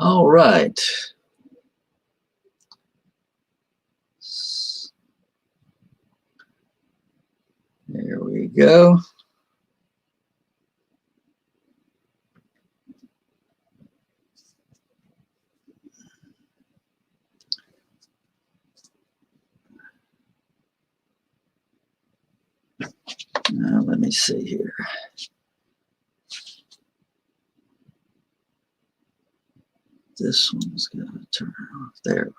All right. There we go. Now, let me see here. This one's going to turn off there.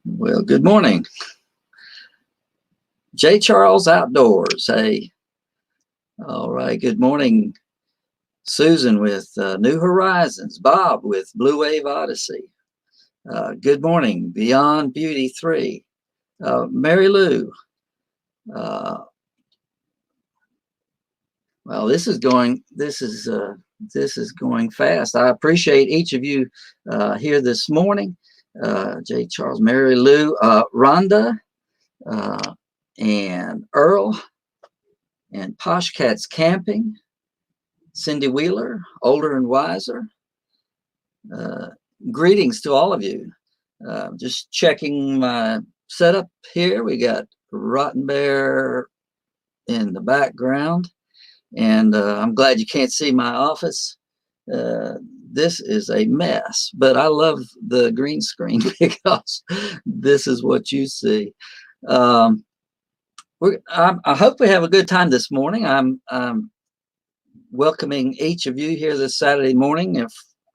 Well, good morning. J. Charles Outdoors. Hey. All right. Good morning, Susan with New Horizons. Bob with Blue Wave Odyssey. Good morning, Beyond Beauty 3. Mary Lou. Well, this is going fast. I appreciate each of you here this morning. J. Charles, Mary Lou, Rhonda, and Earl, and Posh Cats Camping, Cindy Wheeler, Older and Wiser. Greetings to all of you. Just checking my setup here. We got Rottenbear in the background. And I'm glad you can't see my office. This is a mess, but I love the green screen because this is what you see. I hope we have a good time this morning. I'm welcoming each of you here this Saturday morning. Of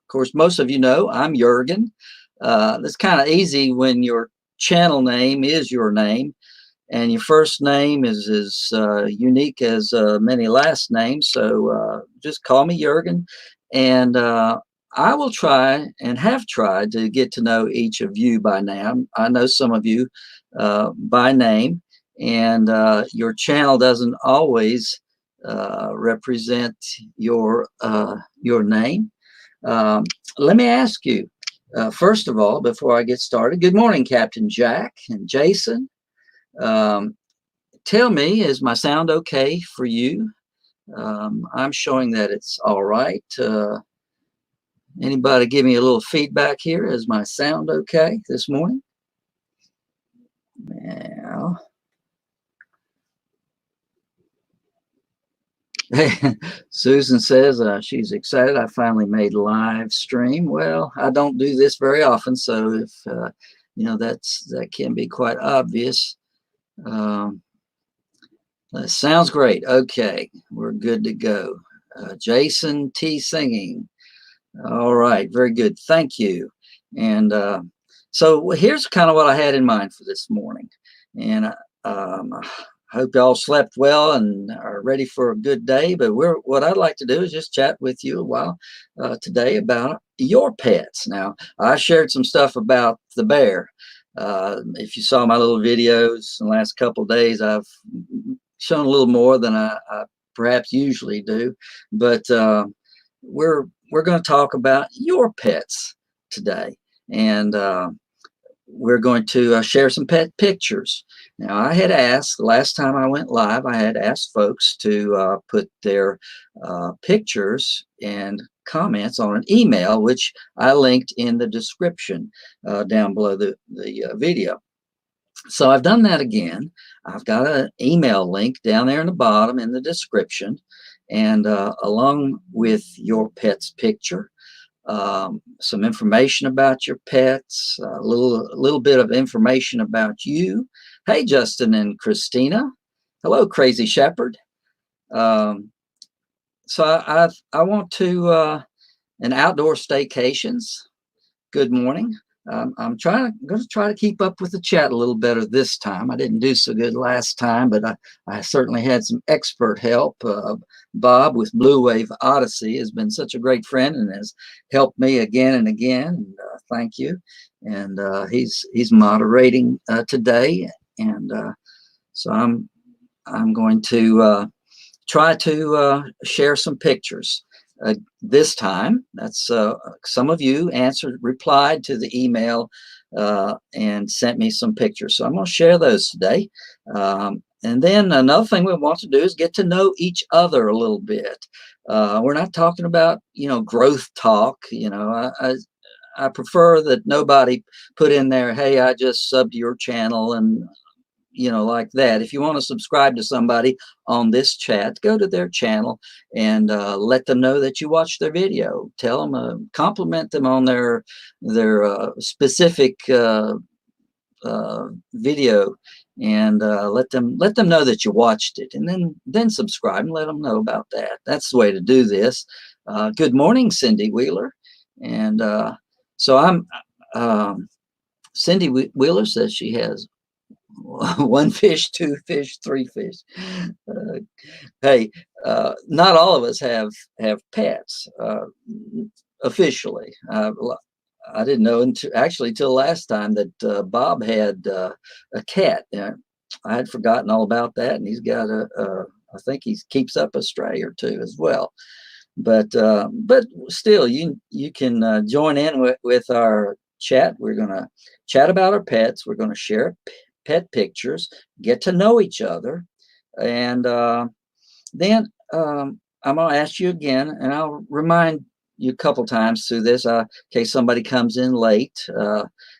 course, most of you know I'm Jurgen. It's kind of easy when your channel name is your name. And your first name is as unique as many last names. So just call me Jurgen. And I will try and have tried to get to know each of you by name. I know some of you by name. And your channel doesn't always represent your name. Let me ask you, first of all, before I get started, good morning, Captain Jack and Jason. Tell me, is my sound okay for you? I'm showing that it's all right. Anybody give me a little feedback here? Is my sound okay this morning? Now, Susan says she's excited. I finally made a live stream. Well, I don't do this very often, so if you know, that can be quite obvious. That sounds great. Okay, we're good to go. Jason T. singing. All right, very good. Thank you. And so here's kind of what I had in mind for this morning. And I hope y'all slept well and are ready for a good day. But what I'd like to do is just chat with you a while today about your pets. Now, I shared some stuff about the bear. If you saw my little videos in the last couple of days, I've shown a little more than I perhaps usually do, but we're going to talk about your pets today, and we're going to share some pet pictures. Now, I had asked the last time I went live, I had asked folks to put their pictures and comments on an email, which I linked in the description down below the video. So I've done that again. I've got an email link down there in the bottom in the description, and along with your pet's picture, some information about your pets, a little bit of information about you. Hey, Justin and Christina. Hello, Crazy Shepherd. So I want to an outdoor staycations. Good morning. I'm going to try to keep up with the chat a little better this time. I didn't do so good last time, but I certainly had some expert help. Bob with Blue Wave Odyssey has been such a great friend and has helped me again and again. And, thank you. And he's moderating today, and so I'm going to try to share some pictures. This time, that's some of you replied to the email and sent me some pictures. So I'm going to share those today. And and then another thing we want to do is get to know each other a little bit. We're not talking about, growth talk. I prefer that nobody put in there, hey, I just subbed to your channel and, like that. If you want to subscribe to somebody on this chat, go to their channel and let them know that you watched their video. Tell them, compliment them on their specific video, and let them know that you watched it, and then subscribe and let them know about that. That's the way to do this. Good morning, Cindy Wheeler. And so Cindy Wheeler says she has one fish, two fish, three fish. Hey, not all of us have pets officially. I didn't know till last time that Bob had a cat. I had forgotten all about that, and he's got I think he keeps up a stray or two as well. But still, you can join in with our chat. We're going to chat about our pets. We're going to share pet pictures, get to know each other, and then I'm going to ask you again, and I'll remind you a couple times through this, in case somebody comes in late,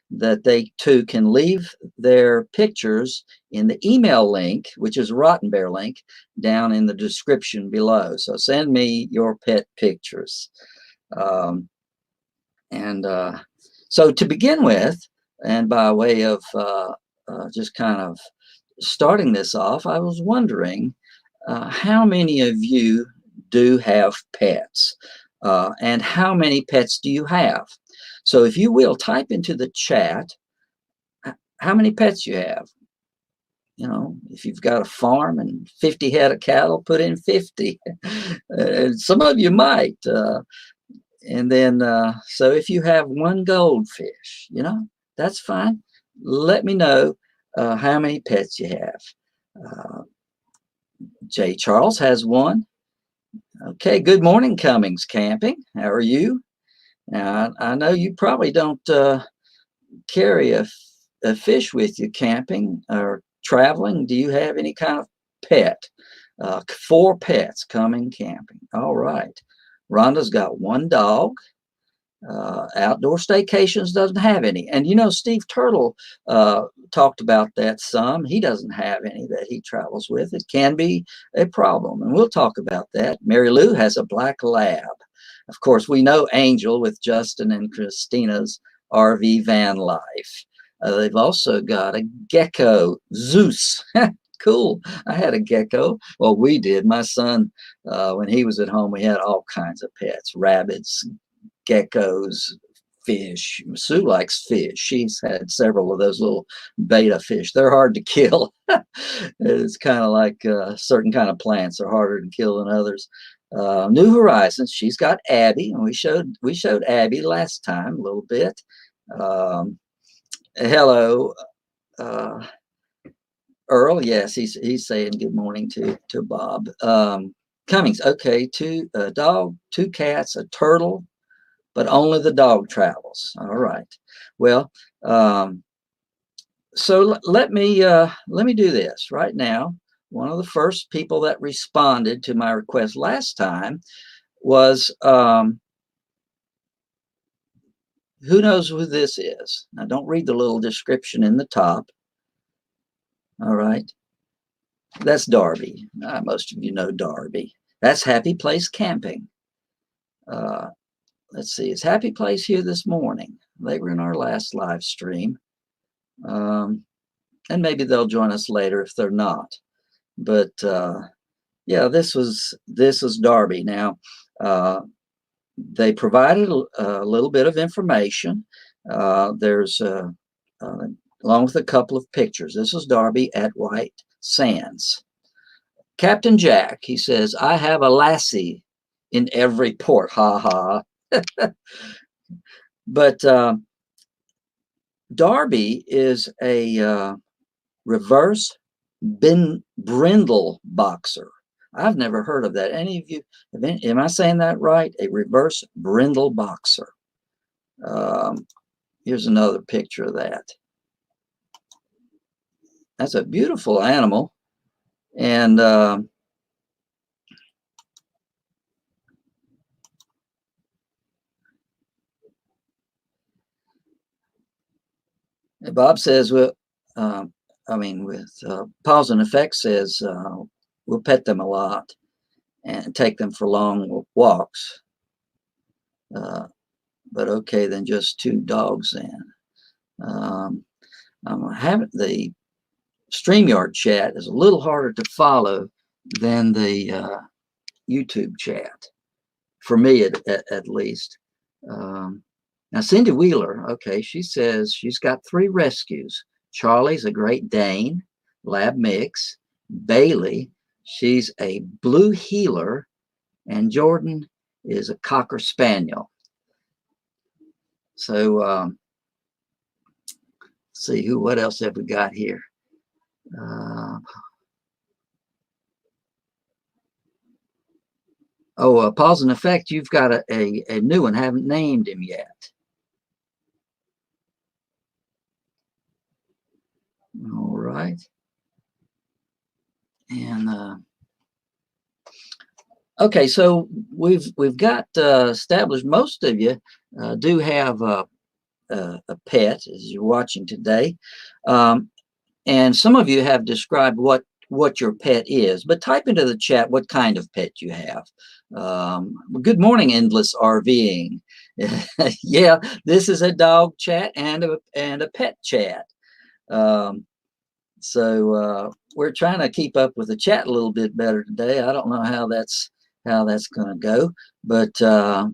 that they too can leave their pictures in the email link, which is a Rottenbear link, down in the description below. So send me your pet pictures. So to begin with, and by way of just kind of starting this off, I was wondering how many of you do have pets, and how many pets do you have? So if you will, type into the chat how many pets you have. If you've got a farm and 50 head of cattle, put in 50. Some of you might. And then, so if you have one goldfish, that's fine. Let me know how many pets you have. J. Charles has one. Okay, good morning, Cummings Camping. How are you? Now, I know you probably don't carry a fish with you camping or traveling. Do you have any kind of pet? 4 pets coming camping. All right. Rhonda's got 1 dog. Outdoor Staycations doesn't have any. And Steve Turtle talked about that some. He doesn't have any that he travels with. It can be a problem, and we'll talk about that. Mary Lou has a black lab. Of course, we know Angel with Justin and Christina's RV van life. They've also got a gecko, Zeus. Cool. I had a gecko. Well, we did. My son, when he was at home, we had all kinds of pets, rabbits, geckos, fish. Sue likes fish. She's had several of those little betta fish. They're hard to kill. It's kind of like certain kind of plants are harder to kill than others. New Horizons. She's got Abby, and we showed Abby last time a little bit. Hello, Earl. Yes, he's saying good morning to Bob. Cummings. Okay, 2 dog, 2 cats, a turtle, but only the dog travels. All right. Well, so let me do this right now. One of the first people that responded to my request last time was, who knows who this is? Now, don't read the little description in the top. All right. That's Darby. Most of you know Darby. That's Happy Place Camping. Let's see. Is Happy Place here this morning? They were in our last live stream. And maybe they'll join us later if they're not. But yeah, this was Darby. Now, they provided a little bit of information. There's along with a couple of pictures. This is Darby at White Sands. Captain Jack, he says, I have a lassie in every port. Ha ha. But Darby is a reverse brindle boxer. I've never heard of that. Any of you, am I saying that right? A reverse brindle boxer. Here's another picture of that. That's a beautiful animal. And Bob says, well, with Pause and Effect says, we'll pet them a lot and take them for long walks. But okay, then just 2 dogs then. I'm having the StreamYard chat is a little harder to follow than the YouTube chat, for me at least. Now, Cindy Wheeler, okay, she says she's got 3 rescues. Charlie's a Great Dane, Lab Mix. Bailey, she's a Blue Heeler. And Jordan is a Cocker Spaniel. So, see what else have we got here? Pause and Effect, you've got a new one. Haven't named him yet. All right. And okay, so we've got established most of you do have a pet as you're watching today, and some of you have described what your pet is. But type into the chat what kind of pet you have. Good morning, Endless RVing. Yeah, this is a dog chat and a pet chat. So we're trying to keep up with the chat a little bit better today. I don't know how that's going to go, but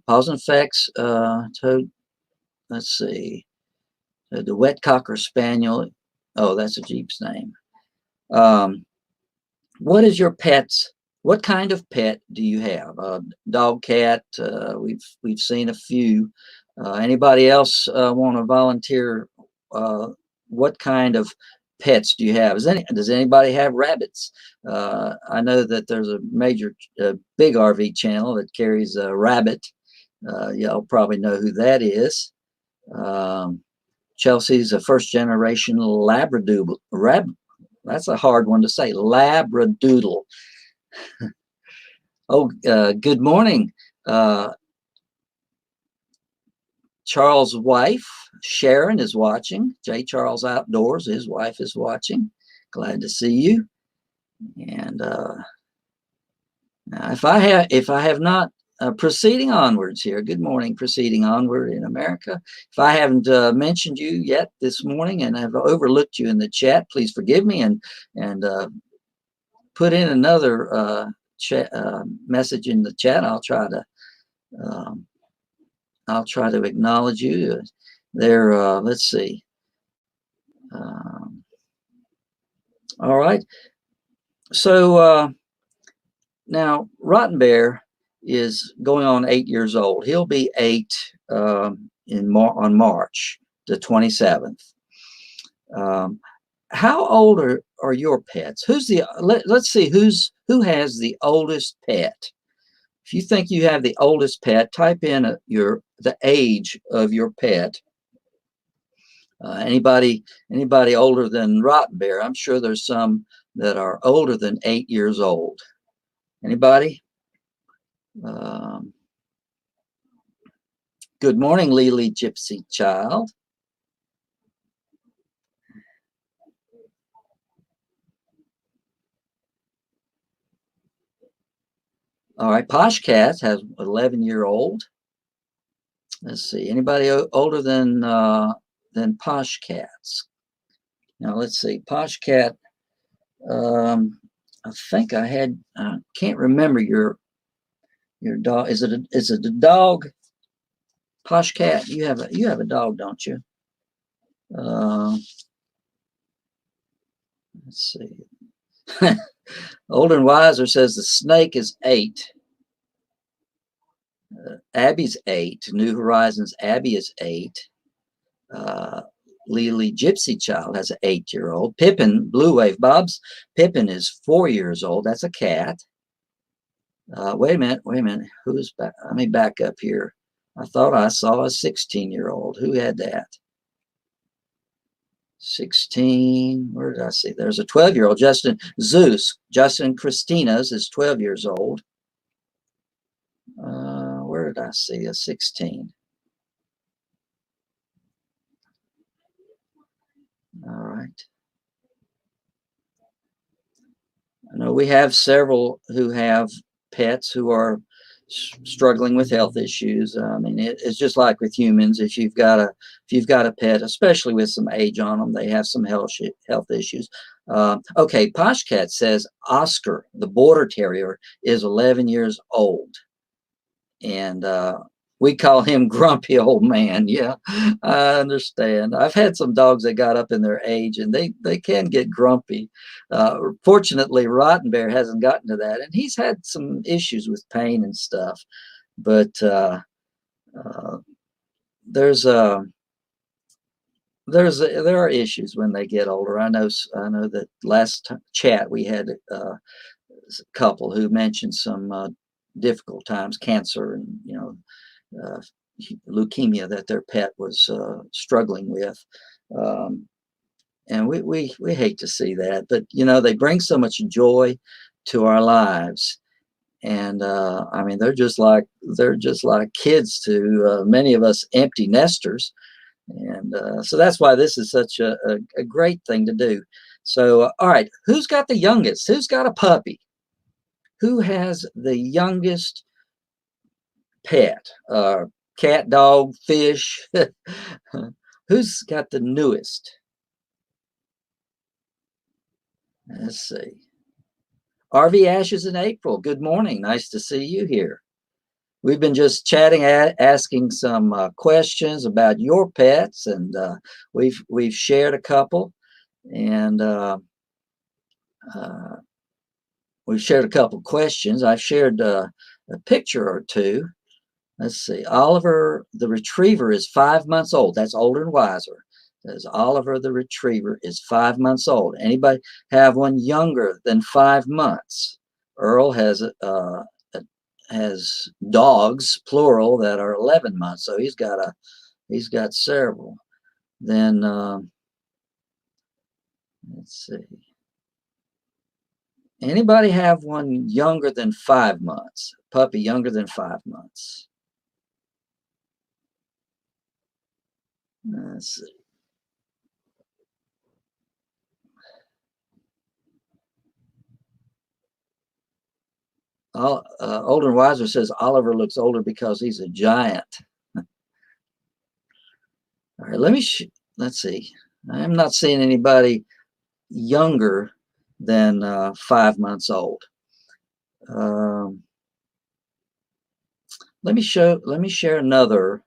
Pause and Effects. Let's see, the Wet Cocker Spaniel. Oh, that's a Jeep's name. What is your pet's? What kind of pet do you have? Dog, cat? We've seen a few. Anybody else want to volunteer? What kind of pets do you have? Does anybody have rabbits? I know that there's a major, big RV channel that carries a rabbit. Y'all probably know who that is. Chelsea's a first generation Labradoodle. That's a hard one to say. Labradoodle. Good morning. Charles' wife, Sharon, is watching. J. Charles Outdoors, his wife is watching. Glad to see you. And now if I have not proceeding onwards here. Good morning, proceeding onward in America. If I haven't mentioned you yet this morning and have overlooked you in the chat, please forgive me and put in another message in the chat. I'll try to acknowledge you. There. Let's see. All right. So now Rottenbear is going on 8 years old. He'll be 8 on March the 27th. How old are your pets? Let's see who has the oldest pet. If you think you have the oldest pet, type in the age of your pet. Anybody older than Rottenbear? I'm sure there's some that are older than 8 years old. Anybody? Good morning, Lily Gypsy Child. All right, Posh Cat has 11-year-old. Let's see, anybody older than Posh Cats? Now let's see, Posh Cat. I think I can't remember your dog. Is it a dog? Posh Cat, you have a dog, don't you? Let's see. Older and Wiser says the snake is 8. Abby's 8. New Horizons, Abby is 8. Lily Gypsy Child has an 8-year-old. Pippin, Blue Wave Bob's Pippin is 4 years old. That's a cat. Wait a minute. Who's back? Let me back up here. I thought I saw a 16-year-old. Who had that? 16. Where did I see? There's a 12-year-old, Justin Zeus. Justin Christina's is 12 years old. Where did I see a 16? All right. I know we have several who have pets who are struggling with health issues. I mean, it's just like with humans. If you've got a pet, especially with some age on them, they have some health issues. Okay, Poshcat says Oscar, the border terrier, is 11 years old, and we call him grumpy old man. Yeah, I understand. I've had some dogs that got up in their age, and they can get grumpy. Fortunately, Rottenbear hasn't gotten to that, and he's had some issues with pain and stuff. But uh, there's there are issues when they get older. I know that last chat we had a couple who mentioned some difficult times, cancer, and uh, leukemia that their pet was struggling with. Um, and we hate to see that, but they bring so much joy to our lives. And I mean, they're just like kids to many of us empty nesters. And so that's why this is such a great thing to do. So, all right, who's got the youngest? Who's got a puppy? Who has the youngest pet? Cat, dog, fish? Who's got the newest? Let's see. RV Ashes in April. Good morning. Nice to see you here. We've been just chatting, asking some questions about your pets, and we've shared a couple, and uh, we've shared a couple questions. I've shared a picture or two. Let's see. Oliver the Retriever is 5 months old. That's older and wiser. Says Oliver the Retriever is 5 months old. Anybody have one younger than 5 months? Earl has dogs, plural, that are 11 months. So he's got several. Then let's see. Anybody have one younger than 5 months? Puppy younger than 5 months? Let's see. Older and Wiser says Oliver looks older because he's a giant. All right, let's see. I'm not seeing anybody younger than 5 months old. Um, let me share another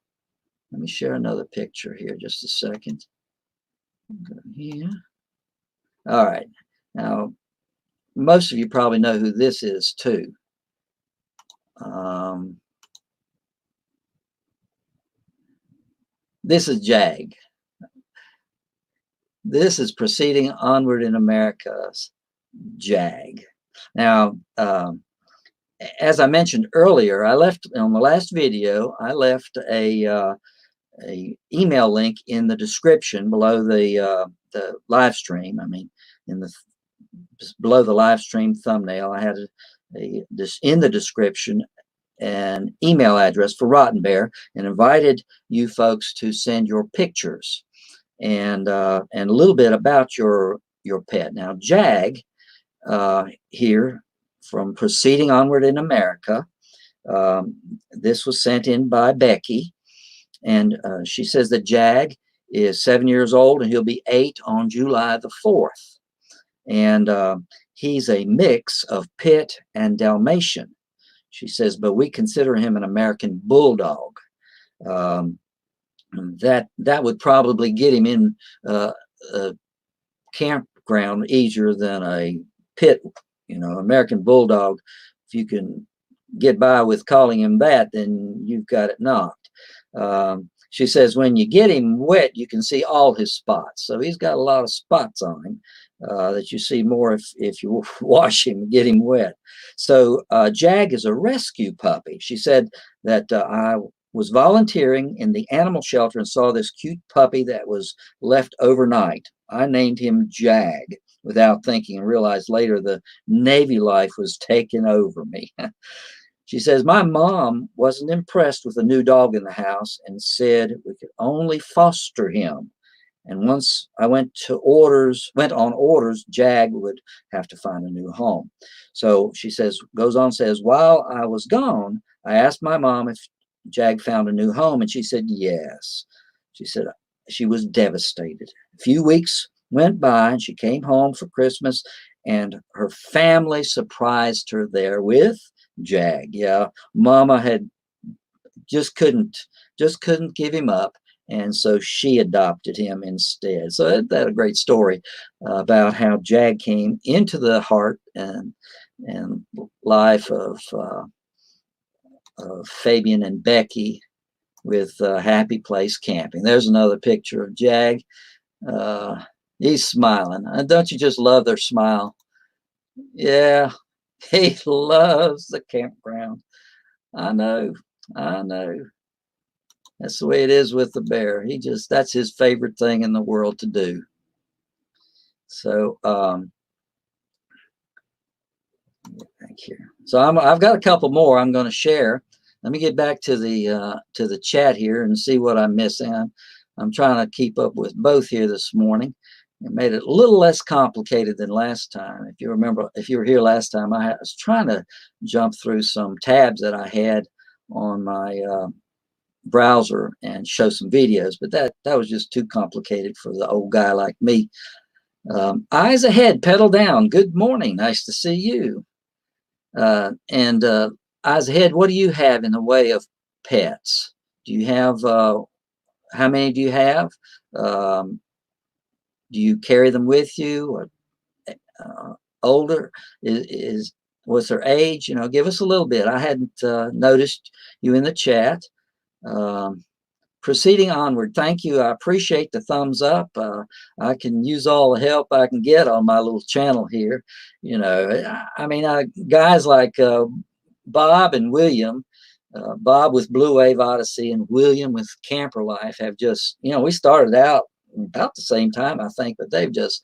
picture here. Just a second. Go here. All right. Now, most of you probably know who this is too. This is Jag. This is Proceeding Onward in America's Jag. Now, as I mentioned earlier, I left on the last video. I left a email link in the description below the live stream. I mean, below the live stream thumbnail, I had in the description an email address for Rottenbear, and invited you folks to send your pictures and a little bit about your pet. Now, Jag here from Proceeding Onward in America. This was sent in by Becky, and she says that Jag is 7 years old, and he'll be 8 on July the 4th. And he's a mix of Pit and Dalmatian. She says, but we consider him an American Bulldog. That would probably get him in a campground easier than a Pit. American Bulldog, if you can get by with calling him that, then you've got it knocked. She says when you get him wet, you can see all his spots. So he's got a lot of spots on him that you see more if you wash him and get him wet. So Jag is a rescue puppy. She said that I was volunteering in the animal shelter and saw this cute puppy that was left overnight. I named him Jag without thinking and realized later the Navy life was taking over me. She says, my mom wasn't impressed with the new dog in the house and said we could only foster him. And once I went on orders, Jag would have to find a new home. So she says, goes on, says, while I was gone, I asked my mom if Jag found a new home, and she said yes. She said she was devastated. A few weeks went by, and she came home for Christmas, and her family surprised her there with Jag. Yeah, Mama had just couldn't just couldn't give him up, and so she adopted him instead. So that a great story about how Jag came into the heart and life of Fabian and Becky with Happy Place Camping. There's another picture of Jag. He's smiling. Don't you just love their smile? Yeah, he loves the campground. I know. I know. That's the way it is with the bear. That's his favorite thing in the world to do. So, thank you. So I've got a couple more I'm going to share. Let me get back to the chat here and see what I'm missing. I'm trying to keep up with both here this morning. It made it a little less complicated than last time. If you remember, if you were here last time, I was trying to jump through some tabs that I had on my browser and show some videos, but that was just too complicated for the old guy like me. Eyes ahead, pedal down. Good morning. Nice to see you. And eyes ahead, what do you have in the way of pets? Do you have, how many do you have? Do you carry them with you? Or, older? What's their age? Give us a little bit. I hadn't noticed you in the chat. Proceeding onward. Thank you. I appreciate the thumbs up. I can use all the help I can get on my little channel here. I mean, guys like Bob and William, Bob with Blue Wave Odyssey and William with Camper Life have just, we started out about the same time, I think, but they've just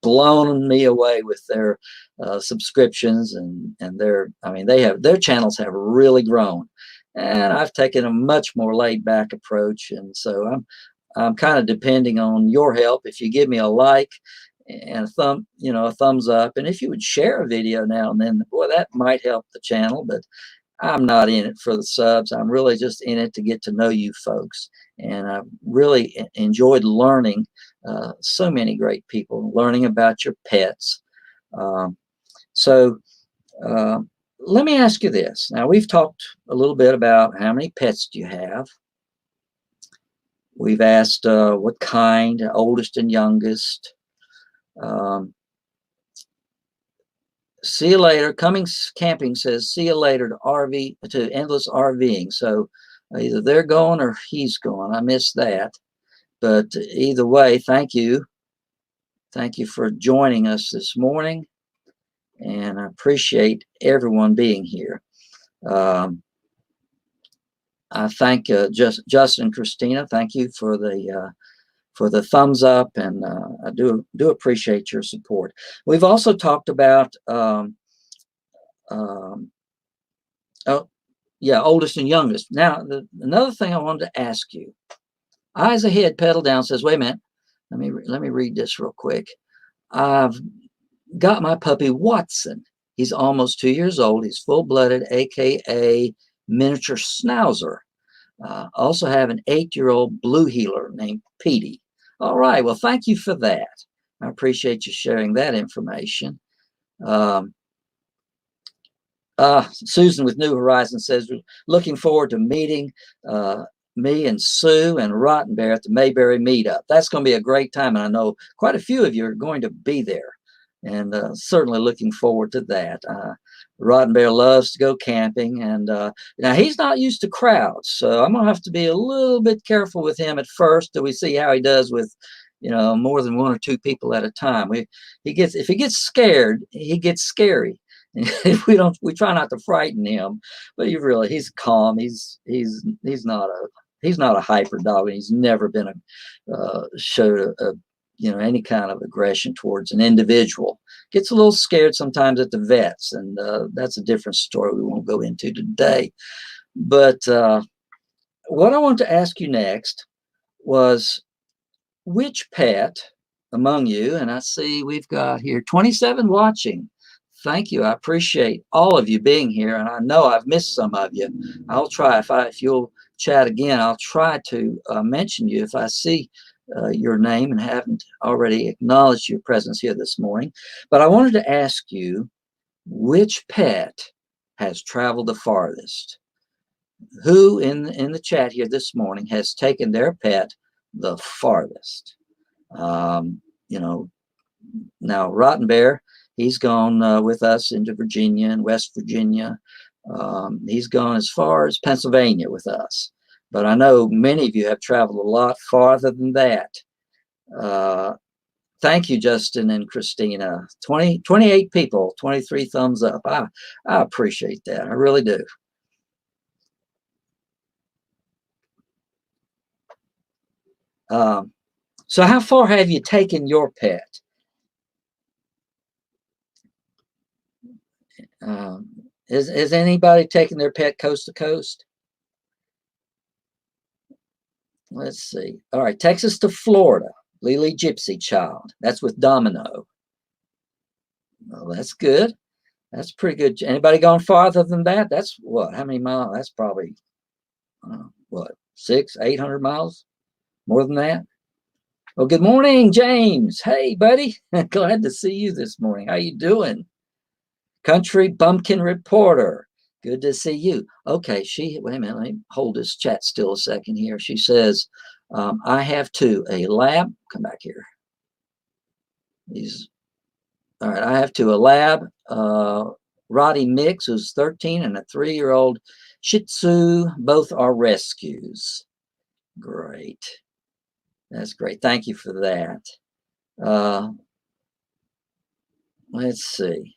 blown me away with their subscriptions and their channels have really grown. And I've taken a much more laid back approach. And so I'm kind of depending on your help. If you give me a like and a thumbs up, and if you would share a video now and then, boy, that might help the channel. But I'm not in it for the subs. I'm really just in it to get to know you folks. And I've really enjoyed learning so many great people, learning about your pets. Let me ask you this. Now, we've talked a little bit about how many pets do you have. We've asked what kind, oldest and youngest. See you later. Cummings Camping says, see you later to Endless RVing. So either they're going or he's going. I missed that. But either way, thank you. Thank you for joining us this morning. And I appreciate everyone being here. I thank Justin and Christina. Thank you for the thumbs up, and I do appreciate your support. We've also talked about oldest and youngest. Now, another thing I wanted to ask you. Eyes ahead, pedal down says, wait a minute. Let me read this real quick. I've got my puppy Watson. He's almost 2 years old. He's full-blooded, aka miniature schnauzer. Also have an 8-year-old blue heeler named Petey. All right, well, thank you for that. I appreciate you sharing that information. Susan with New Horizons says, looking forward to meeting me and Sue and Rottenbear at the Mayberry meetup. That's going to be a great time, and I know quite a few of you are going to be there. And certainly looking forward to that. Rottenbear loves to go camping, and now he's not used to crowds, so I'm gonna have to be a little bit careful with him at first till we see how he does with, more than 1 or 2 people at a time. If he gets scared, he gets scary. We try not to frighten him, but he's calm. He's not a hyper dog, and he's never been showed any kind of aggression towards an individual. Gets a little scared sometimes at the vets, and that's a different story we won't go into today. But what I want to ask you next was, which pet among you, and I see we've got here 27 watching. Thank you. I appreciate all of you being here, and I know I've missed some of you. I'll try, if you'll chat again, I'll try to mention you if I see your name and haven't already acknowledged your presence here this morning. But I wanted to ask you, which pet has traveled the farthest? Who in the chat here this morning has taken their pet the farthest? You know, now Rottenbear, he's gone with us into Virginia and West Virginia. He's gone as far as Pennsylvania with us. But I know many of you have traveled a lot farther than that. Thank you, Justin and Christina. 28 people, 23 thumbs up. I appreciate that. I really do. So how far have you taken your pet? Has anybody taken their pet coast to coast? Let's see. All right, Texas to Florida. Lily Gypsy Child. That's with Domino. Well, that's good. That's pretty good. Anybody gone farther than that? That's what? How many miles? That's probably what, 600-800 miles? More than that? Well, good morning, James. Hey, buddy. Glad to see you this morning. How you doing? Country Bumpkin Reporter. Good to see you. Okay, wait a minute. Let me hold this chat still a second here. She says, I have two, a lab. Come back here. All right, I have two, a lab, Roddy Mix, who's 13, and a 3-year-old Shih Tzu. Both are rescues. Great. That's great. Thank you for that. Let's see.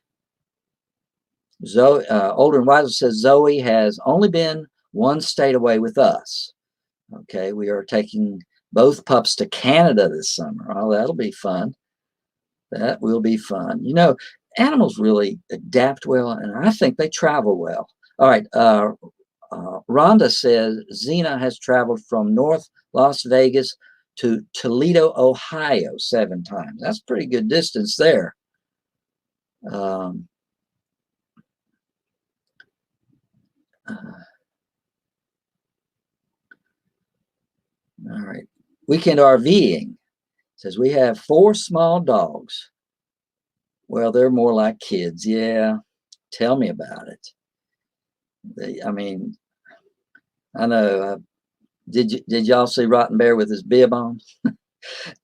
Zoe, Older and Wiser says Zoe has only been one state away with us. Okay, we are taking both pups to Canada this summer. Oh, that'll be fun. That will be fun. Animals really adapt well, and I think they travel well. All right, Rhonda says Xena has traveled from North Las Vegas to Toledo, Ohio 7 times. That's pretty good distance there. All right. Weekend RVing says we have 4 small dogs. Well, they're more like kids. Yeah. Tell me about it. I mean, I know. Did y'all see Rottenbear with his bib on?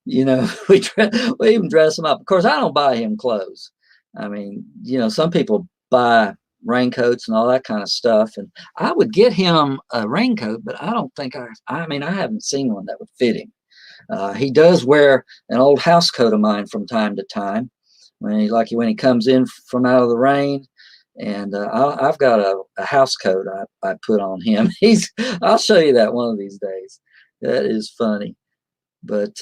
We even dress him up. Of course, I don't buy him clothes. I mean, some people buy raincoats and all that kind of stuff, and I would get him a raincoat, but I don't think I haven't seen one that would fit him. He does wear an old house coat of mine from time to time when he comes in from out of the rain. And I've got a house coat I put on him. I'll show you that one of these days. That is funny. But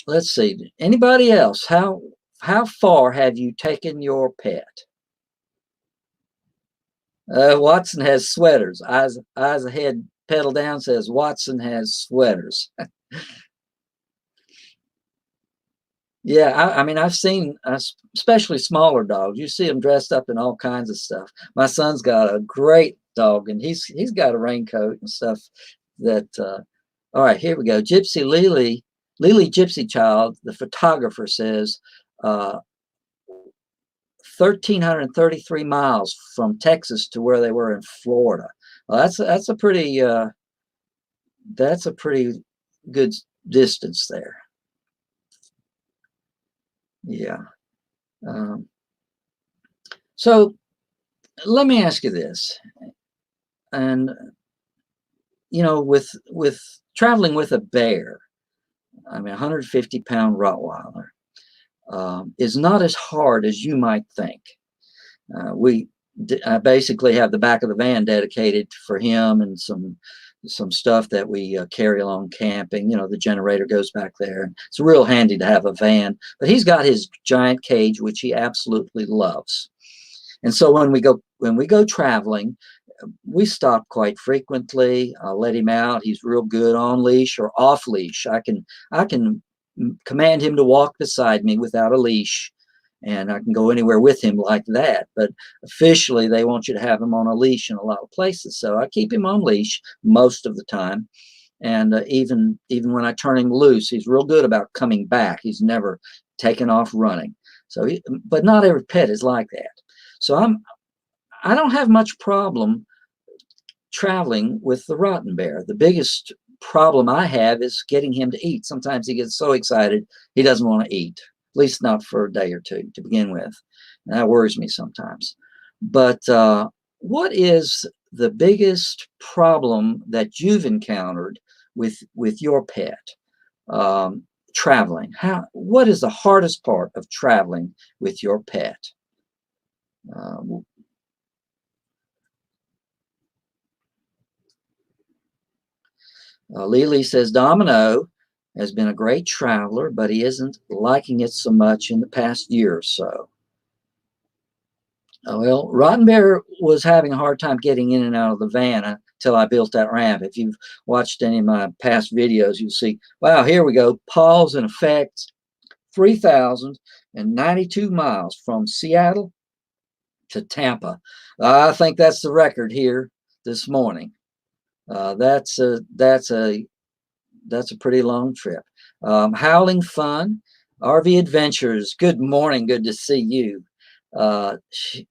let's see. Anybody else? How far have you taken your pet? Watson has sweaters. Eyes ahead, pedal down says Watson has sweaters. Yeah, I mean, I've seen, especially smaller dogs. You see them dressed up in all kinds of stuff. My son's got a great dog, and he's got a raincoat and stuff. That all right, here we go. Gypsy Lily Gypsy Child, the photographer says, 1,333 miles from Texas to where they were in Florida. Well, that's a pretty good distance there. Yeah. So let me ask you this, and with traveling with a bear, I mean, 150-pound Rottweiler is not as hard as you might think. I basically have the back of the van dedicated for him and some some stuff that we carry along camping. You know, the generator goes back there. It's real handy to have a van. But he's got his giant cage, which he absolutely loves. And so when we go traveling, we stop quite frequently. I'll let him out. He's real good on leash or off leash. I can command him to walk beside me without a leash, and I can go anywhere with him like that. But officially, they want you to have him on a leash in a lot of places. So I keep him on leash most of the time. And even when I turn him loose, he's real good about coming back. He's never taken off running. So, but not every pet is like that. So I don't have much problem traveling with the Rottenbear. The biggest problem I have is getting him to eat. Sometimes he gets so excited he doesn't want to eat, at least not for a day or two to begin with. And that worries me sometimes. But what is the biggest problem that you've encountered with your pet traveling? What is the hardest part of traveling with your pet? Lily says Domino has been a great traveler, but he isn't liking it so much in the past year or so. Well, Rottenbear was having a hard time getting in and out of the van until I built that ramp. If you've watched any of my past videos, you'll see, wow, here we go. Pause in effect, 3,092 miles from Seattle to Tampa. I think that's the record here this morning. That's a pretty long trip. Howling Fun, RV Adventures. Good morning. Good to see you. She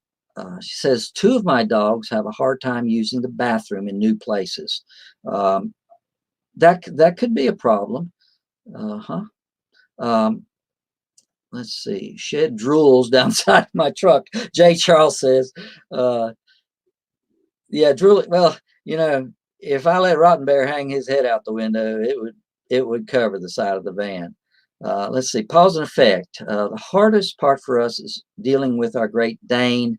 says 2 of my dogs have a hard time using the bathroom in new places. That could be a problem. Let's see. Shed drools downside my truck. Jay Charles says, yeah, drooling. Well, you know, if I let Rottenbear hang his head out the window, it would cover the side of the van. Let's see. Pause and effect. The hardest part for us is dealing with our Great Dane,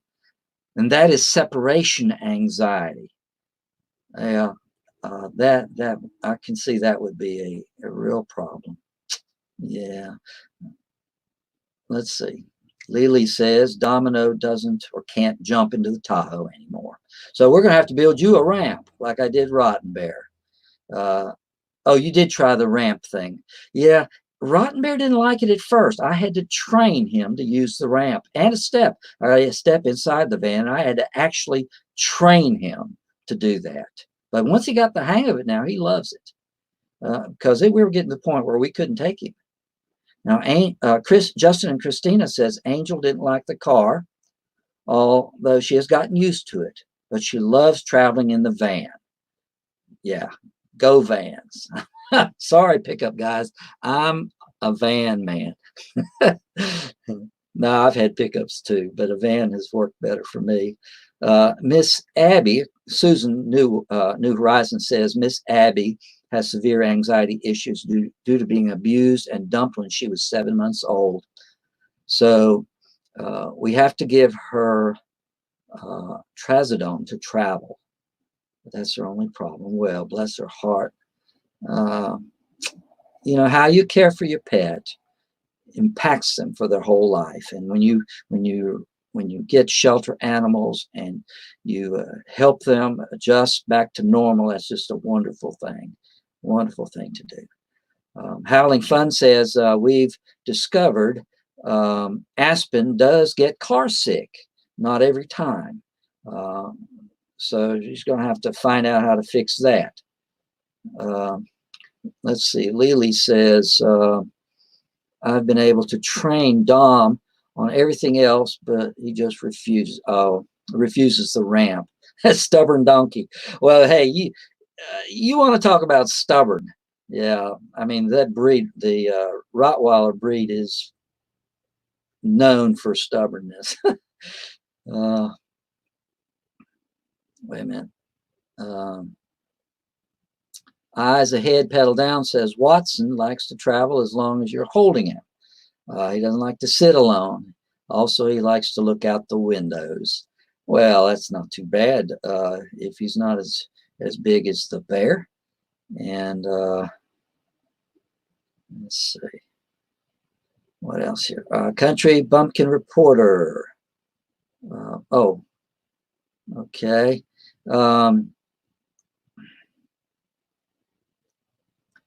and that is separation anxiety. Yeah, that I can see that would be a real problem. Yeah. Let's see. Lily says Domino doesn't or can't jump into the Tahoe anymore. So we're going to have to build you a ramp like I did Rottenbear. Oh, you did try the ramp thing. Yeah, Rottenbear didn't like it at first. I had to train him to use the ramp and a step inside the van. I had to actually train him to do that. But once he got the hang of it now, he loves it. Because we were getting to the point where we couldn't take him. Now, Justin and Christina says Angel didn't like the car, although she has gotten used to it, but she loves traveling in the van. Yeah, go vans. Sorry, pickup guys. I'm a van man. No, I've had pickups too, but a van has worked better for me. Miss Abby, Susan New Horizon says Miss Abby has severe anxiety issues due to being abused and dumped when she was 7 months old. So we have to give her trazodone to travel. But that's her only problem. Well, bless her heart. You know, how you care for your pet impacts them for their whole life. And when you get shelter animals and you help them adjust back to normal, that's just a wonderful thing. Wonderful thing to do. Howling Fun says we've discovered Aspen does get car sick, not every time. So she's going to have to find out how to fix that. Let's see. Lily says I've been able to train Dom on everything else, but he just refuses. Refuses the ramp. That stubborn donkey. Well, hey, you want to talk about stubborn? Yeah, I mean that breed, the Rottweiler breed, is known for stubbornness. Wait a minute. Eyes ahead, pedal down says Watson likes to travel as long as you're holding him. He doesn't like to sit alone. Also, he likes to look out the windows. Well, that's not too bad if he's not as as big as the bear. And let's see. What else here? Country Bumpkin Reporter. Oh, okay.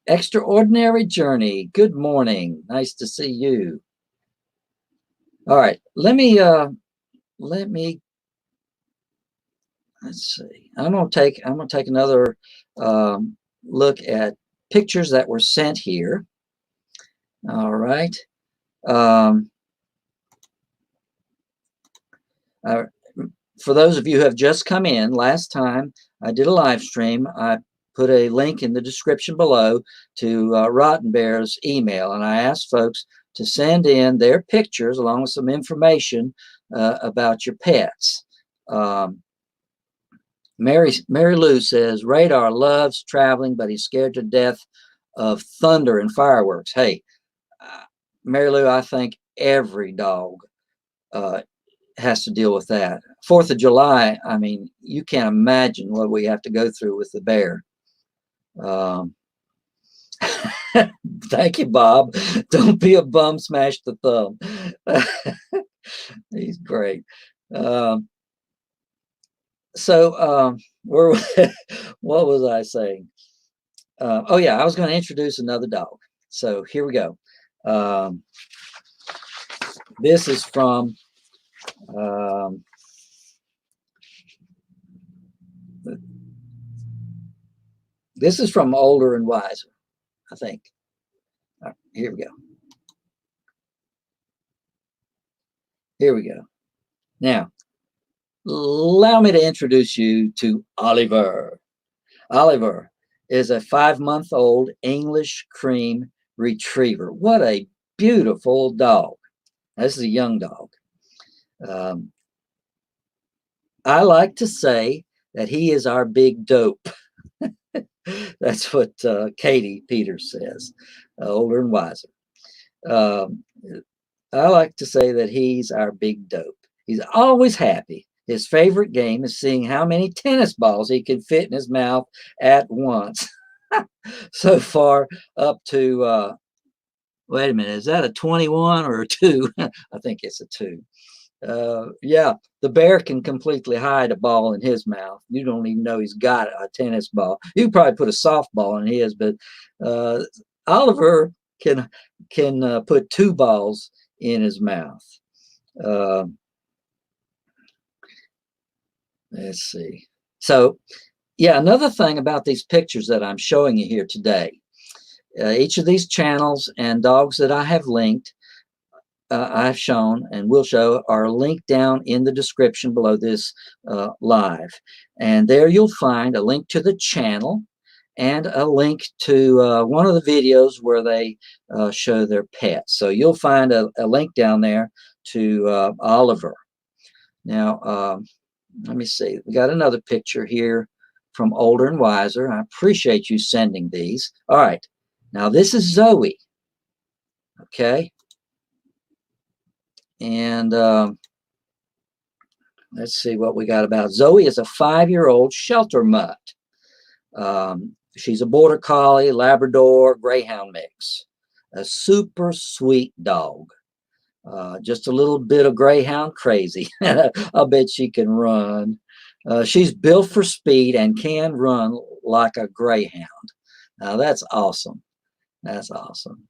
Extraordinary Journey. Good morning. Nice to see you. All right. Let's see. I'm gonna take another look at pictures that were sent here. All right. Um, uh, for those of you who have just come in, last time I did a live stream. I put a link in the description below to Rottenbear's email, and I asked folks to send in their pictures along with some information about your pets. Mary Lou says Radar loves traveling, but he's scared to death of thunder and fireworks. Hey, Mary Lou, I think every dog has to deal with that. 4th of July, I mean, you can't imagine what we have to go through with the bear. Thank you, Bob. Don't be a bum, smash the thumb. He's great. Where, what was I saying? Oh yeah, I was going to introduce another dog. So here we go. This is from Older and Wiser, I think. Right, here we go. Here we go. Now, allow me to introduce you to Oliver. Oliver is a 5-month-old English cream retriever. What a beautiful dog. This is a young dog. I like to say that he is our big dope. That's what Katie Peters says, Older and Wiser. I like to say that he's our big dope. He's always happy. His favorite game is seeing how many tennis balls he can fit in his mouth at once. So far, up to, wait a minute, is that a 21 or a 2? I think it's a 2. Yeah, the bear can completely hide a ball in his mouth. You don't even know he's got a tennis ball. You could probably put a softball in his, but Oliver can put 2 balls in his mouth. Let's see. So, yeah, another thing about these pictures that I'm showing you here today, each of these channels and dogs that I have linked, I've shown and will show are linked down in the description below this live. And there you'll find a link to the channel and a link to one of the videos where they show their pets. So you'll find a link down there to Oliver. Now, let me see. We got another picture here from Older and Wiser. I appreciate you sending these. All right. Now, this is Zoe. Okay. And let's see what we got about. Zoe is a 5-year-old shelter mutt. She's a border collie, Labrador, Greyhound mix. A super sweet dog. Just a little bit of Greyhound crazy. I'll bet she can run. She's built for speed and can run like a Greyhound. Now that's awesome. That's awesome.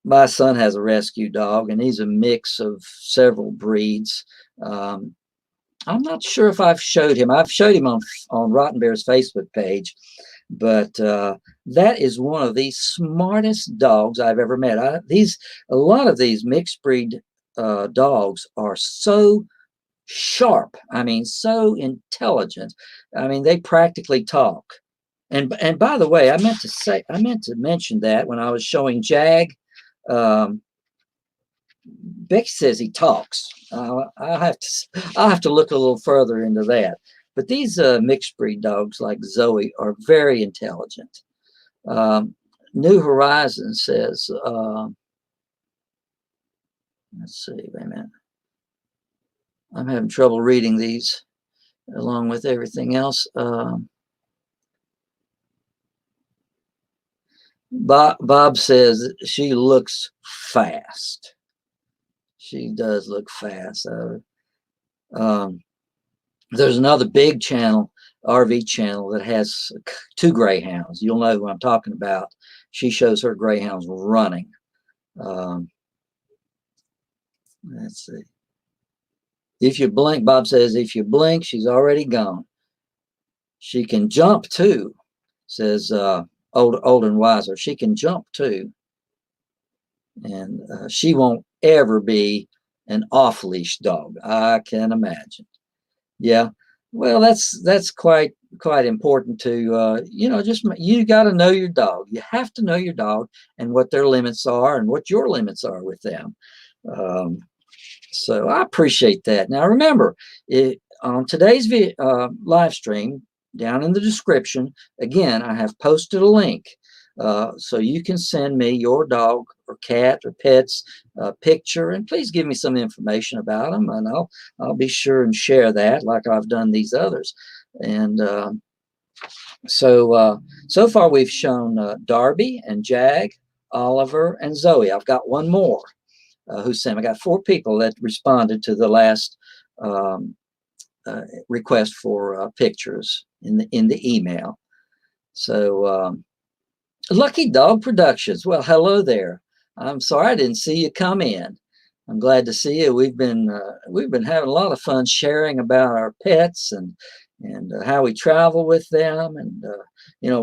My son has a rescue dog, and he's a mix of several breeds. I'm not sure if I've showed him. I've showed him on Rottenbear's Facebook page, but that is one of the smartest dogs I've ever met. A lot of these mixed breed dogs are so sharp. I mean, so intelligent. I mean, they practically talk. And by the way, I meant to mention that when I was showing Jag. Becky says he talks. I'll have to look a little further into that. But these mixed breed dogs like Zoe are very intelligent. New Horizon says, let's see, wait a minute. I'm having trouble reading these along with everything else. Bob says she looks fast. She does look fast. Um, there's another big channel, RV channel, that has two greyhounds. You'll know who I'm talking about. She shows her greyhounds running. Um, let's see. If you blink, Bob says, if you blink, she's already gone. She can jump too, says old and wiser. She can jump too. And she won't ever be an off-leash dog, I can imagine. Yeah, well, that's quite important to just you got to know your dog. You have to know your dog and what their limits are and what your limits are with them. Um, so I appreciate that. Now remember, on today's live stream, down in the description, again, I have posted a link. So you can send me your dog or cat or pet's picture, and please give me some information about them, and I'll be sure and share that like I've done these others. And so far we've shown Darby and Jag, Oliver, and Zoe. I've got one more who sent. I got 4 people that responded to the last um, request for pictures in the email. So Lucky Dog Productions. Well, hello there. I'm sorry I didn't see you come in. I'm glad to see you. We've been having a lot of fun sharing about our pets and how we travel with them, and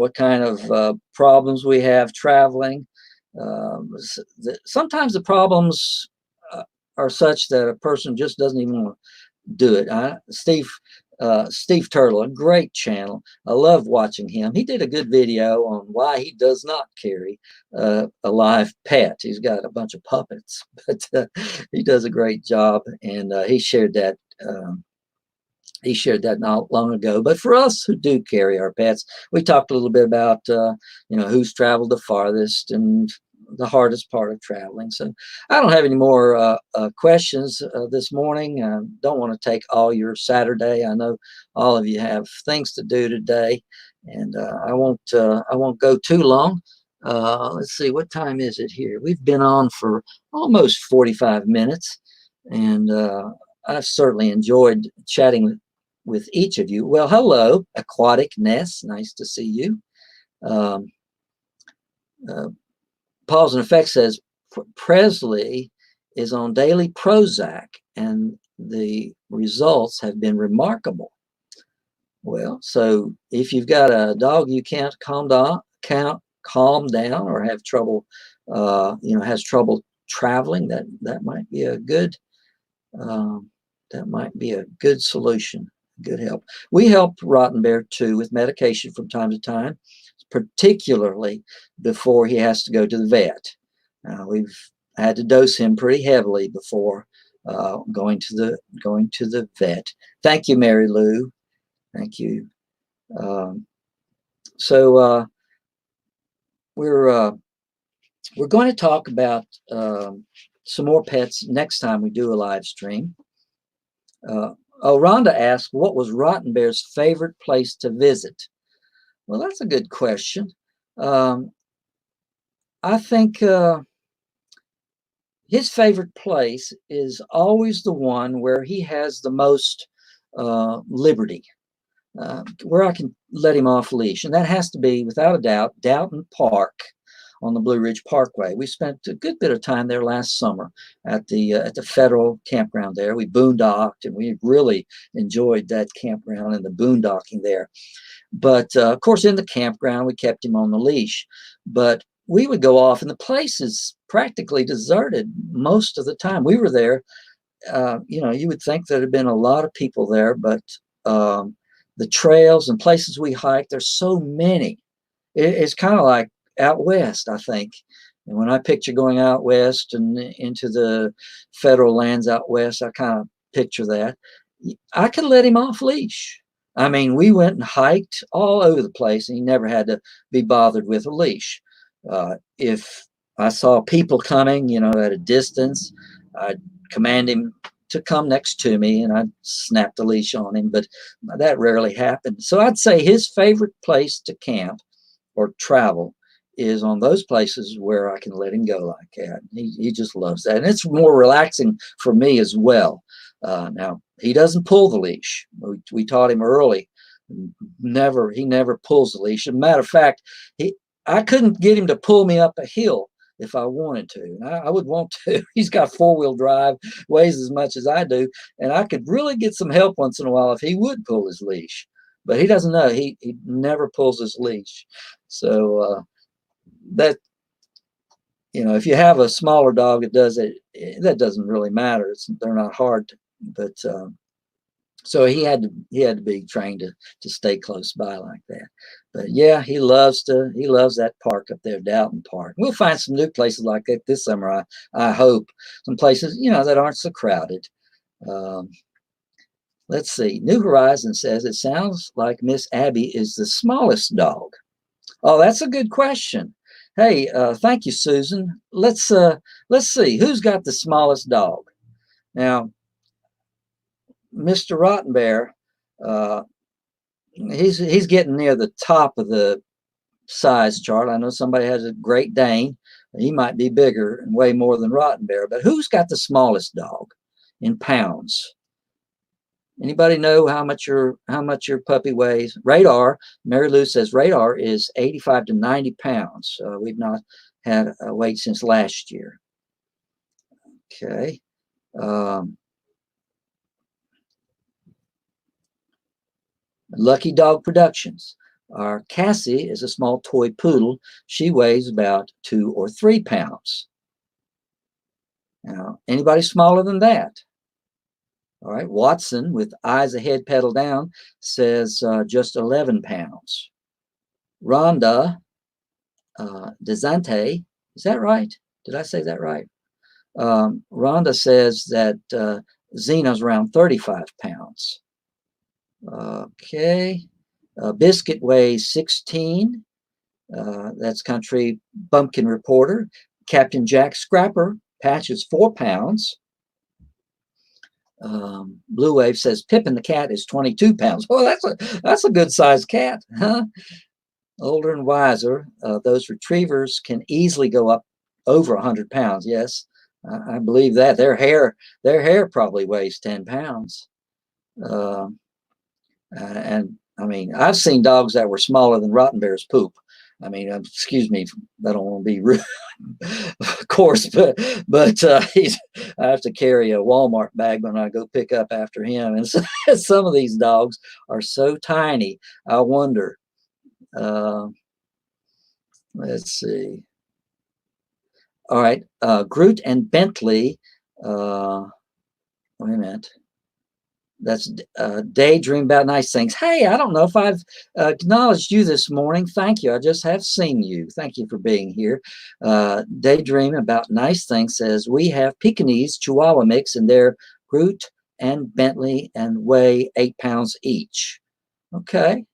what kind of problems we have traveling. Sometimes the problems are such that a person just doesn't even want to do it. Steve Turtle, a great channel. I love watching him. He did a good video on why he does not carry a live pet. He's got a bunch of puppets, but he does a great job, and he shared that. Not long ago. But for us who do carry our pets, we talked a little bit about who's traveled the farthest and the hardest part of traveling. So I don't have any more questions this morning. Don't want to take all your Saturday. I know all of you have things to do today, and I won't go too long. Let's see, what time is it here? We've been on for almost 45 minutes, and I've certainly enjoyed chatting with each of you. Well, hello, Aquatic Ness. Nice to see you. Um, Pause and Effect says Presley is on daily Prozac, and the results have been remarkable. Well, so if you've got a dog you can't calm down, or have trouble, has trouble traveling, that might be a good solution, good help. We help Rottenbear too with medication from time to time, particularly before he has to go to the vet. We've had to dose him pretty heavily before going to the vet. Thank you, Mary Lou. Thank you. So we're going to talk about some more pets next time we do a live stream. Rhonda asked, what was Rottenbear's favorite place to visit? Well, that's a good question. I think his favorite place is always the one where he has the most liberty, where I can let him off leash. And that has to be, without a doubt, Downton Park on the Blue Ridge Parkway. We spent a good bit of time there last summer at the federal campground there. We boondocked, and we really enjoyed that campground and the boondocking there. But of course, in the campground, we kept him on the leash. But we would go off, and the place is practically deserted most of the time. We were there. You would think there had been a lot of people there, but the trails and places we hiked, there's so many. It's kind of like out west, I think. And when I picture going out west and into the federal lands out west, I kind of picture that. I could let him off leash. I mean, we went and hiked all over the place, and he never had to be bothered with a leash. If I saw people coming, at a distance, I'd command him to come next to me, and I'd snap the leash on him, but that rarely happened. So I'd say his favorite place to camp or travel is on those places where I can let him go like that. He just loves that. And it's more relaxing for me as well. Now, he doesn't pull the leash. We taught him early. He never pulls the leash. As a matter of fact, I couldn't get him to pull me up a hill if I wanted to. I would want to. He's got four-wheel drive, weighs as much as I do, and I could really get some help once in a while if he would pull his leash. But he doesn't know. He never pulls his leash. So that, if you have a smaller dog that does it, that doesn't really matter. They're not hard, but so he had to be trained to stay close by like that. But yeah, he loves that park up there, Dalton Park. We'll find some new places like that this summer. I hope some places that aren't so crowded. Let's see. New Horizon says it sounds like Miss Abby is the smallest dog. Oh, that's a good question. Hey, thank you, Susan. Let's see who's got the smallest dog. Now, Mr. Rottenbear, he's getting near the top of the size chart. I know somebody has a Great Dane. He might be bigger and weigh more than Rottenbear, but who's got the smallest dog in pounds? Anybody know how much your puppy weighs? Radar, Mary Lou says Radar is 85 to 90 pounds. We've not had a weight since last year. Okay. Lucky Dog Productions. Our Cassie is a small toy poodle. She weighs about 2 or 3 pounds. Now, anybody smaller than that? All right, Watson with eyes ahead, pedal down says just 11 pounds. Rhonda Desante, is that right? Did I say that right? Rhonda says that Zena's around 35 pounds. Okay. Biscuit weighs 16. That's Country Bumpkin Reporter. Captain Jack Scrapper, Patch is 4 pounds. Blue Wave says Pippin the cat is 22 pounds. Oh, that's a good sized cat, huh? Older and wiser. Those retrievers can easily go up over 100 pounds. Yes, I believe that. Their hair probably weighs 10 pounds. And I mean, I've seen dogs that were smaller than Rottenbear's poop. I mean, excuse me, I don't want to be rude, of course, but I have to carry a Walmart bag when I go pick up after him. And so, some of these dogs are so tiny. I wonder. Let's see. All right, Groot and Bentley. Wait a minute. That's Daydream About Nice Things. Hey, I don't know if I've acknowledged you this morning. Thank you. I just have seen you. Thank you for being here. Daydream About Nice Things says, we have Pekingese Chihuahua mix in their Groot and Bentley and weigh 8 pounds each. Okay.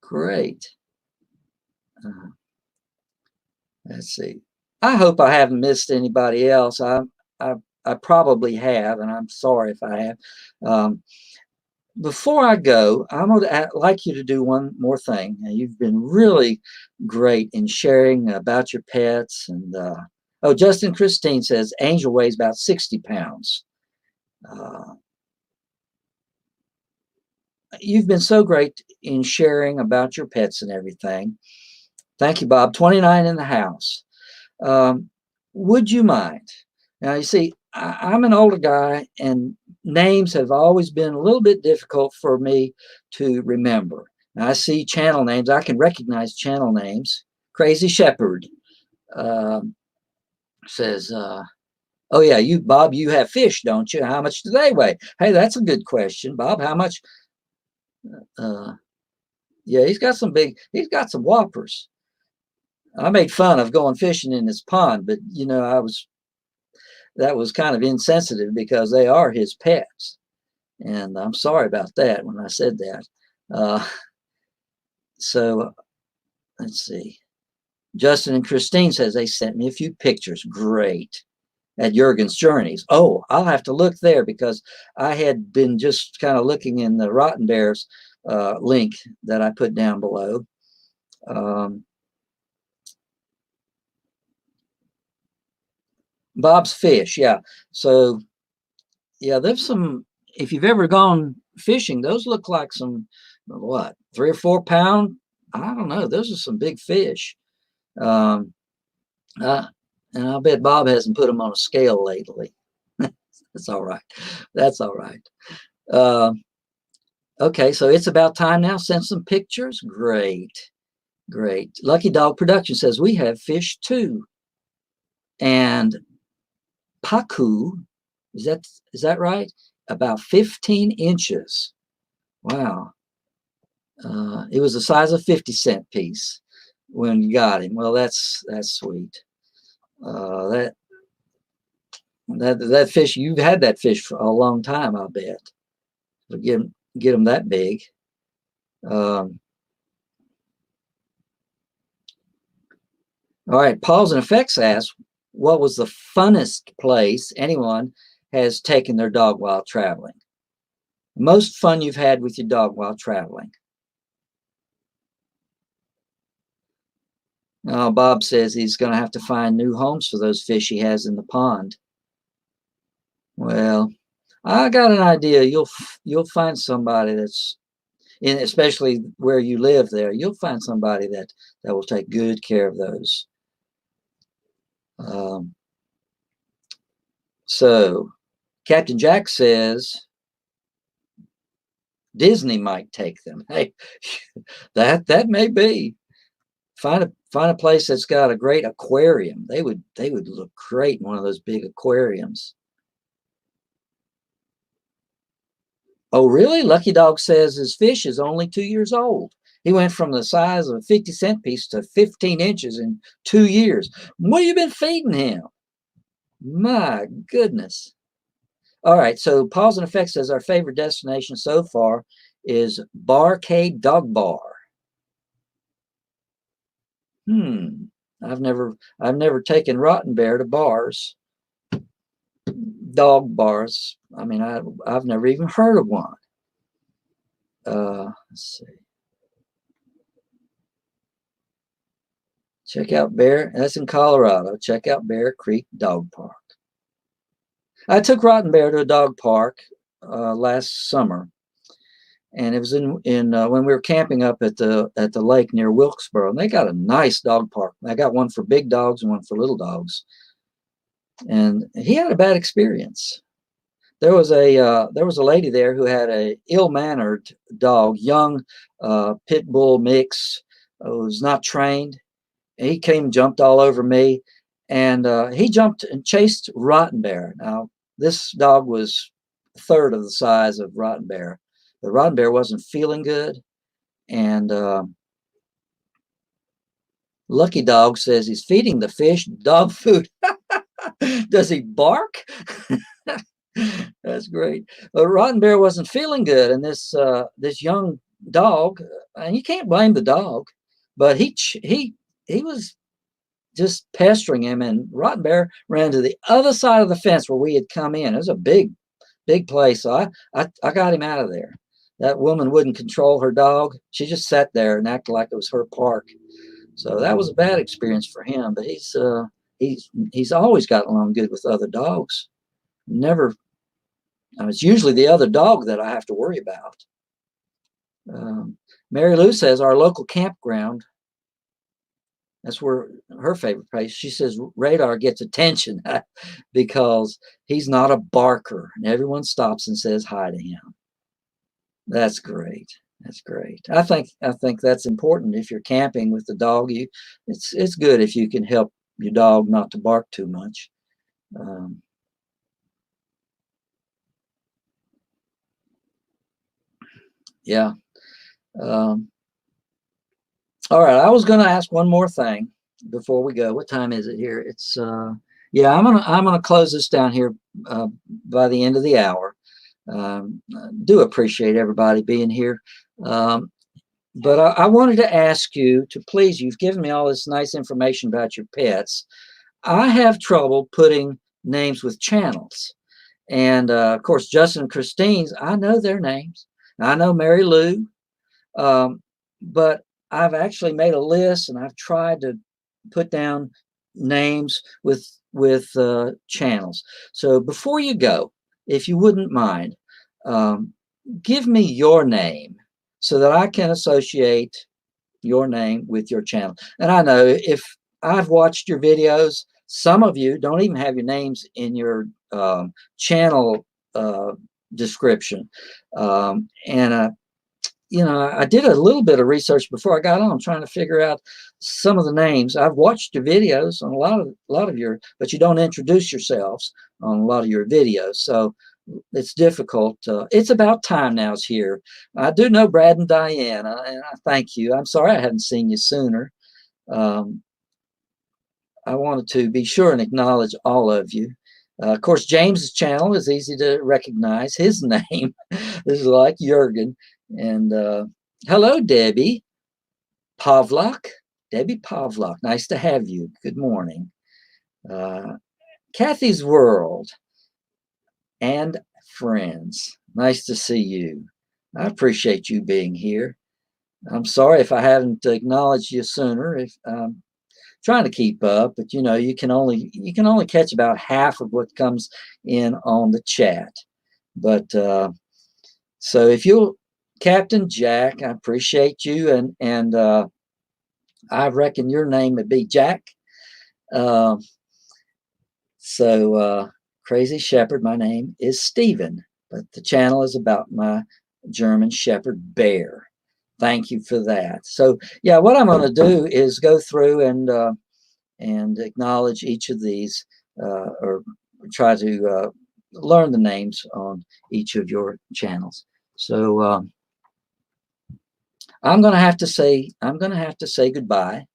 Great. Let's see. I hope I haven't missed anybody else. I probably have, and I'm sorry if I have. Before I go, I'm going to like you to do one more thing. Now, you've been really great in sharing about your pets. And Justin Christine says Angel weighs about 60 pounds. You've been so great in sharing about your pets and everything. Thank you, Bob. 29 in the house. Would you mind? Now, you see, I'm an older guy, and names have always been a little bit difficult for me to remember. Now, I see channel names. I can recognize channel names. Crazy Shepherd says, oh, yeah, Bob, you have fish, don't you? How much do they weigh? Hey, that's a good question, Bob. How much? Yeah, he's got some whoppers. I made fun of going fishing in his pond, but, that was kind of insensitive because they are his pets. And I'm sorry about that when I said that. So let's see. Justin and Christine says they sent me a few pictures. Great. at Jurgen's Journeys. Oh, I'll have to look there because I had been just kind of looking in the Rottenbear's link that I put down below. Bob's Fish, yeah. So, yeah, there's some, if you've ever gone fishing, those look like some, what, 3 or 4 pound? I don't know. Those are some big fish. Um, uh, and I bet Bob hasn't put them on a scale lately. That's all right. That's all right. Uh, okay, so it's about time now. Send some pictures. Great. Great. Lucky Dog Production says we have fish too. And Paku, is that right? About 15 inches. Wow. It was the size of 50-cent piece when you got him. Well, that's sweet. That that fish, you've had that fish for a long time, I bet. To get them that big. Um, all right, Pause and Effects asks, what was the funnest place anyone has taken their dog while traveling? Most fun you've had with your dog while traveling? Bob says he's going to have to find new homes for those fish he has in the pond. Well, I got an idea. You'll find somebody that's in, especially where you live there. You'll find somebody that will take good care of those. So Captain Jack says Disney might take them. Hey, that may be. Find a place that's got a great aquarium. They would look great in one of those big aquariums. Oh, really? Lucky Dog says his fish is only 2 years old. He went from the size of a 50-cent piece to 15 inches in 2 years. What have you been feeding him? My goodness. All right, so Pause and Effect says our favorite destination so far is Barcade Dog Bar. I've never taken Rottenbear to bars, dog bars. I mean, I've never even heard of one. Let's see. Check out Bear. That's in Colorado. Check out Bear Creek Dog Park. I took Rottenbear to a dog park last summer, and it was in when we were camping up at the lake near Wilkesboro. And they got a nice dog park. I got one for big dogs and one for little dogs. And he had a bad experience. There was a lady there who had a ill-mannered dog, young pit bull mix, was not trained. He came, jumped all over me, and he jumped and chased Rottenbear. Now, this dog was a third of the size of Rottenbear. The Rottenbear wasn't feeling good, and Lucky Dog says he's feeding the fish dog food. Does he bark? That's great. But Rottenbear wasn't feeling good, and this young dog, and you can't blame the dog, but he was just pestering him, and Rottenbear ran to the other side of the fence where we had come in. It was a big place, so I got him out of there. That woman wouldn't control her dog. She just sat there and acted like it was her park. So that was a bad experience for him. But he's always gotten along good with other dogs. Never. It's usually the other dog that I have to worry about. Mary Lou says our local campground, that's where her favorite place. She says Radar gets attention because he's not a barker, and everyone stops and says hi to him. That's great. That's great. I think that's important. If you're camping with the dog, it's good if you can help your dog not to bark too much. Yeah. All right. I was going to ask one more thing before we go. What time is it here? It's yeah. I'm gonna close this down here by the end of the hour. Do appreciate everybody being here. But I wanted to ask you to please, you've given me all this nice information about your pets. I have trouble putting names with channels. And of course, Justin and Christine's, I know their names. I know Mary Lou, but I've actually made a list and I've tried to put down names with channels. So before you go, if you wouldn't mind, um, give me your name so that I can associate your name with your channel. And I know if I've watched your videos, some of you don't even have your names in your channel description. And you know, I did a little bit of research before I got on, trying to figure out some of the names. I've watched your videos on a lot of your, but you don't introduce yourselves on a lot of your videos, so it's difficult. It's about time now is here. I do know Brad and Diana, and I thank you. I'm sorry I hadn't seen you sooner. Um, I wanted to be sure and acknowledge all of you. Of course, James's channel is easy to recognize. His name is like Jurgen. And hello, Debbie Pavlak. Debbie Pavlak, nice to have you. Good morning. Kathy's World and friends, nice to see you. I appreciate you being here. I'm sorry if I haven't acknowledged you sooner. If trying to keep up, but you know, you can only catch about half of what comes in on the chat. But so if you'll, Captain Jack, I appreciate you, and I reckon your name would be Jack. Uh, so Crazy Shepherd, my name is Stephen, but the channel is about my German Shepherd bear. Thank you for that. So yeah, what I'm going to do is go through and acknowledge each of these, or try to learn the names on each of your channels. So I'm going to have to say goodbye.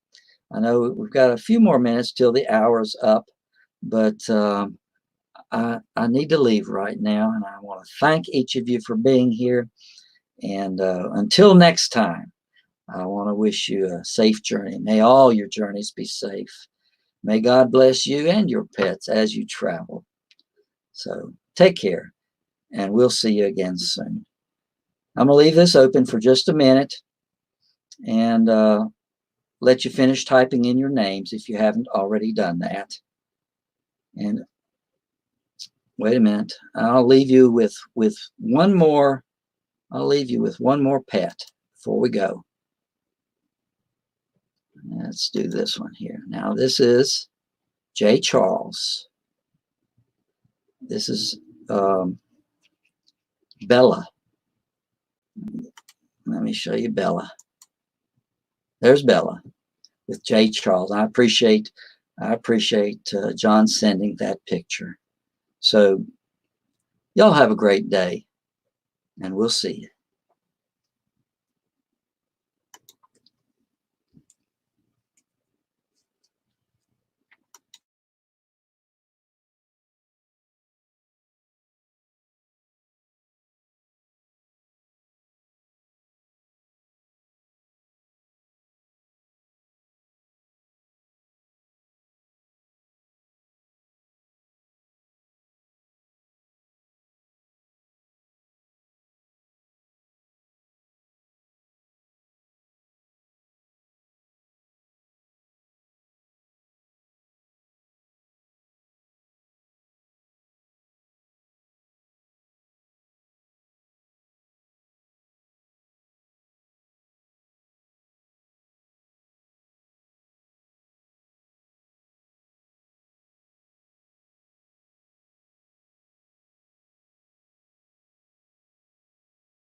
I know we've got a few more minutes till the hour's up, but I need to leave right now, and I want to thank each of you for being here. And until next time, I want to wish you a safe journey. May all your journeys be safe. May God bless you and your pets as you travel. So take care, and we'll see you again soon. I'm going to leave this open for just a minute and let you finish typing in your names if you haven't already done that. And wait a minute, I'll leave you with one more. I'll leave you with one more pet before we go. Let's do this one here. Now this is J. Charles. This is Bella. Let me show you Bella. There's Bella with J. Charles. I appreciate John sending that picture. So y'all have a great day, and we'll see you.